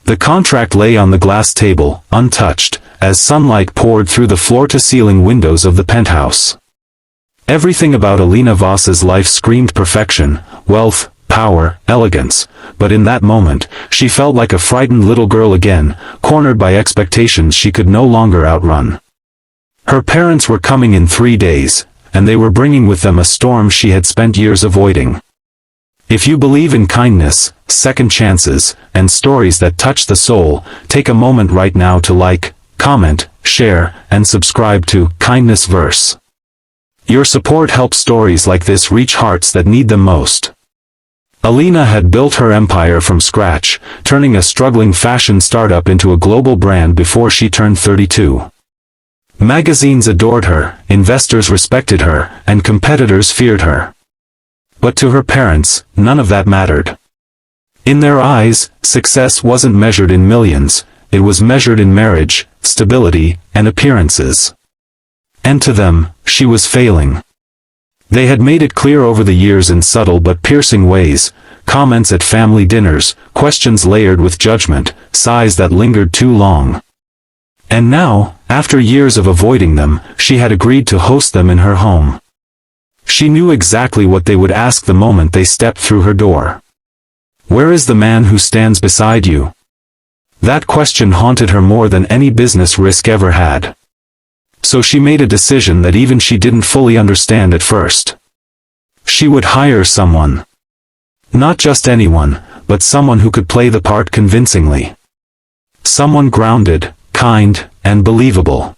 The contract lay on the glass table, untouched, as sunlight poured through the floor-to-ceiling windows of the penthouse. Everything about Alina Voss's life screamed perfection, wealth, power, elegance, but in that moment, she felt like a frightened little girl again, cornered by expectations she could no longer outrun. Her parents were coming in 3 days, and they were bringing with them a storm she had spent years avoiding. If you believe in kindness, second chances, and stories that touch the soul, take a moment right now to like, comment, share, and subscribe to Kindness Verse. Your support helps stories like this reach hearts that need them most. Alina had built her empire from scratch, turning a struggling fashion startup into a global brand before she turned 32. Magazines adored her, investors respected her, and competitors feared her. But to her parents, none of that mattered. In their eyes, success wasn't measured in millions, it was measured in marriage, stability, and appearances. And to them, she was failing. They had made it clear over the years in subtle but piercing ways, comments at family dinners, questions layered with judgment, sighs that lingered too long. And now, after years of avoiding them, she had agreed to host them in her home. She knew exactly what they would ask the moment they stepped through her door. Where is the man who stands beside you? That question haunted her more than any business risk ever had. So she made a decision that even she didn't fully understand at first. She would hire someone. Not just anyone, but someone who could play the part convincingly. Someone grounded, kind, and believable.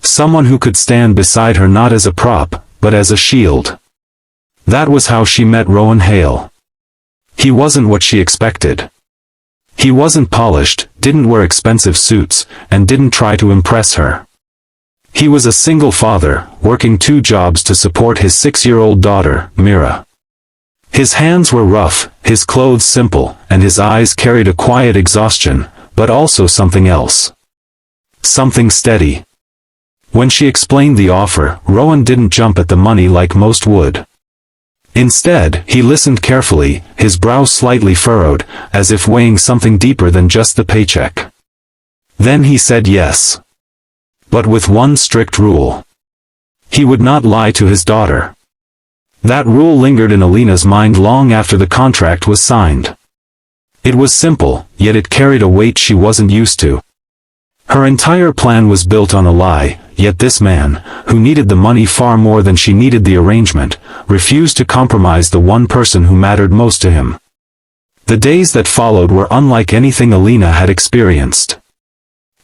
Someone who could stand beside her not as a prop, but as a shield. That was how she met Rowan Hale. He wasn't what she expected. He wasn't polished, didn't wear expensive suits, and didn't try to impress her. He was a single father, working 2 jobs to support his 6-year-old daughter, Mira. His hands were rough, his clothes simple, and his eyes carried a quiet exhaustion, but also something else. Something steady. When she explained the offer, Rowan didn't jump at the money like most would. Instead, he listened carefully, his brow slightly furrowed, as if weighing something deeper than just the paycheck. Then he said yes. But with one strict rule. He would not lie to his daughter. That rule lingered in Alina's mind long after the contract was signed. It was simple, yet it carried a weight she wasn't used to. Her entire plan was built on a lie, yet this man, who needed the money far more than she needed the arrangement, refused to compromise the one person who mattered most to him. The days that followed were unlike anything Alina had experienced.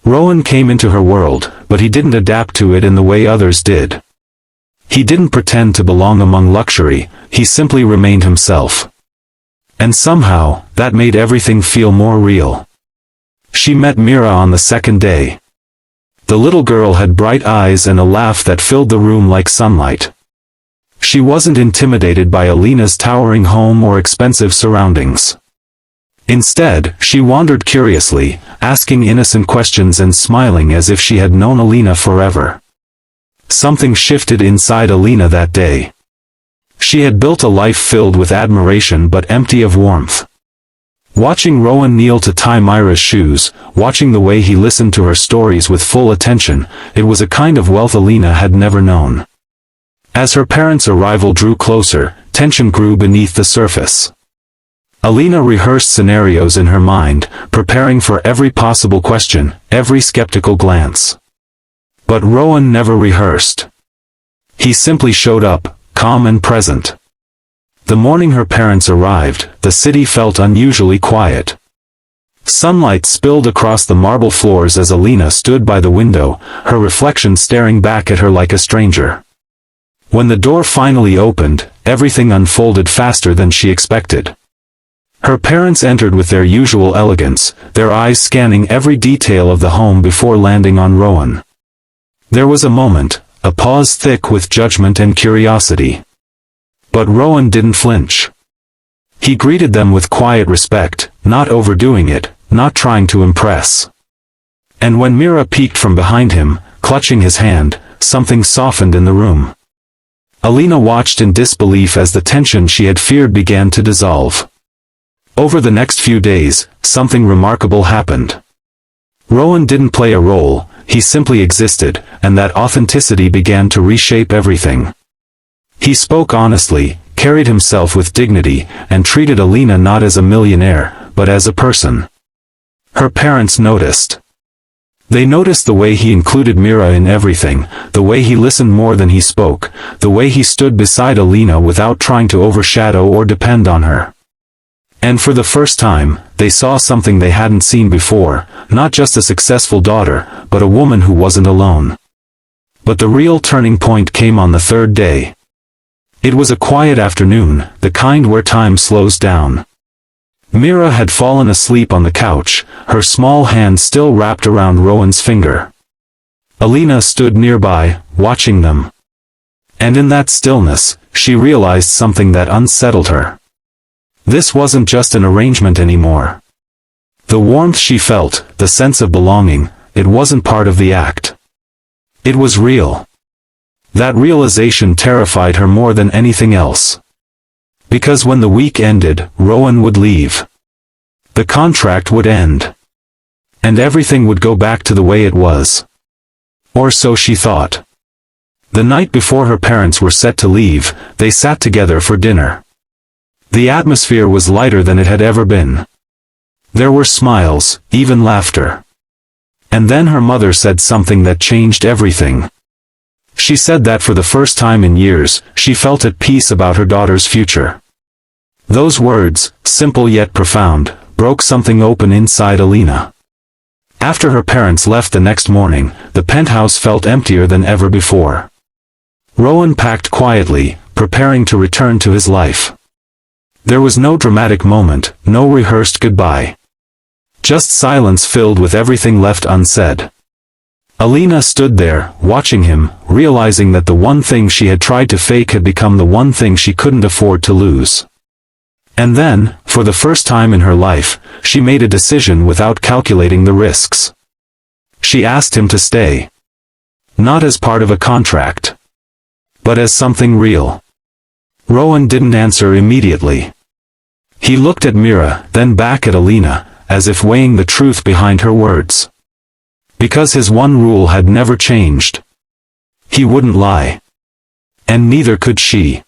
Rowan came into her world, but he didn't adapt to it in the way others did. He didn't pretend to belong among luxury, he simply remained himself. And somehow, that made everything feel more real. She met Mira on the second day. The little girl had bright eyes and a laugh that filled the room like sunlight. She wasn't intimidated by Alina's towering home or expensive surroundings. Instead, she wandered curiously, asking innocent questions and smiling as if she had known Alina forever. Something shifted inside Alina that day. She had built a life filled with admiration but empty of warmth. Watching Rowan kneel to tie Myra's shoes, watching the way he listened to her stories with full attention, it was a kind of wealth Alina had never known. As her parents' arrival drew closer, tension grew beneath the surface. Alina rehearsed scenarios in her mind, preparing for every possible question, every skeptical glance. But Rowan never rehearsed. He simply showed up, calm and present. The morning her parents arrived, the city felt unusually quiet. Sunlight spilled across the marble floors as Alina stood by the window, her reflection staring back at her like a stranger. When the door finally opened, everything unfolded faster than she expected. Her parents entered with their usual elegance, their eyes scanning every detail of the home before landing on Rowan. There was a moment, a pause thick with judgment and curiosity. But Rowan didn't flinch. He greeted them with quiet respect, not overdoing it, not trying to impress. And when Mira peeked from behind him, clutching his hand, something softened in the room. Alina watched in disbelief as the tension she had feared began to dissolve. Over the next few days, something remarkable happened. Rowan didn't play a role, he simply existed, and that authenticity began to reshape everything. He spoke honestly, carried himself with dignity, and treated Alina not as a millionaire, but as a person. Her parents noticed. They noticed the way he included Mira in everything, the way he listened more than he spoke, the way he stood beside Alina without trying to overshadow or depend on her. And for the first time, they saw something they hadn't seen before, not just a successful daughter, but a woman who wasn't alone. But the real turning point came on the third day. It was a quiet afternoon, the kind where time slows down. Mira had fallen asleep on the couch, her small hand still wrapped around Rowan's finger. Alina stood nearby, watching them. And in that stillness, she realized something that unsettled her. This wasn't just an arrangement anymore. The warmth she felt, the sense of belonging, it wasn't part of the act. It was real. That realization terrified her more than anything else. Because when the week ended, Rowan would leave. The contract would end. And everything would go back to the way it was. Or so she thought. The night before her parents were set to leave, they sat together for dinner. The atmosphere was lighter than it had ever been. There were smiles, even laughter. And then her mother said something that changed everything. She said that for the first time in years, she felt at peace about her daughter's future. Those words, simple yet profound, broke something open inside Alina. After her parents left the next morning, the penthouse felt emptier than ever before. Rowan packed quietly, preparing to return to his life. There was no dramatic moment, no rehearsed goodbye. Just silence filled with everything left unsaid. Alina stood there, watching him, realizing that the one thing she had tried to fake had become the one thing she couldn't afford to lose. And then, for the first time in her life, she made a decision without calculating the risks. She asked him to stay. Not as part of a contract, but as something real. Rowan didn't answer immediately. He looked at Mira, then back at Alina, as if weighing the truth behind her words. Because his one rule had never changed. He wouldn't lie. And neither could she.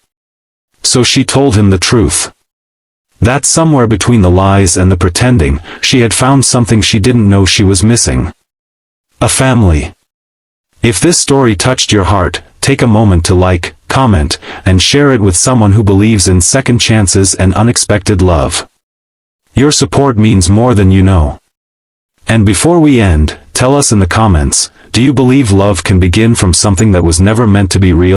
So she told him the truth. That somewhere between the lies and the pretending, she had found something she didn't know she was missing. A family. If this story touched your heart, take a moment to like, comment, and share it with someone who believes in second chances and unexpected love. Your support means more than you know. And before we end, tell us in the comments, do you believe love can begin from something that was never meant to be real?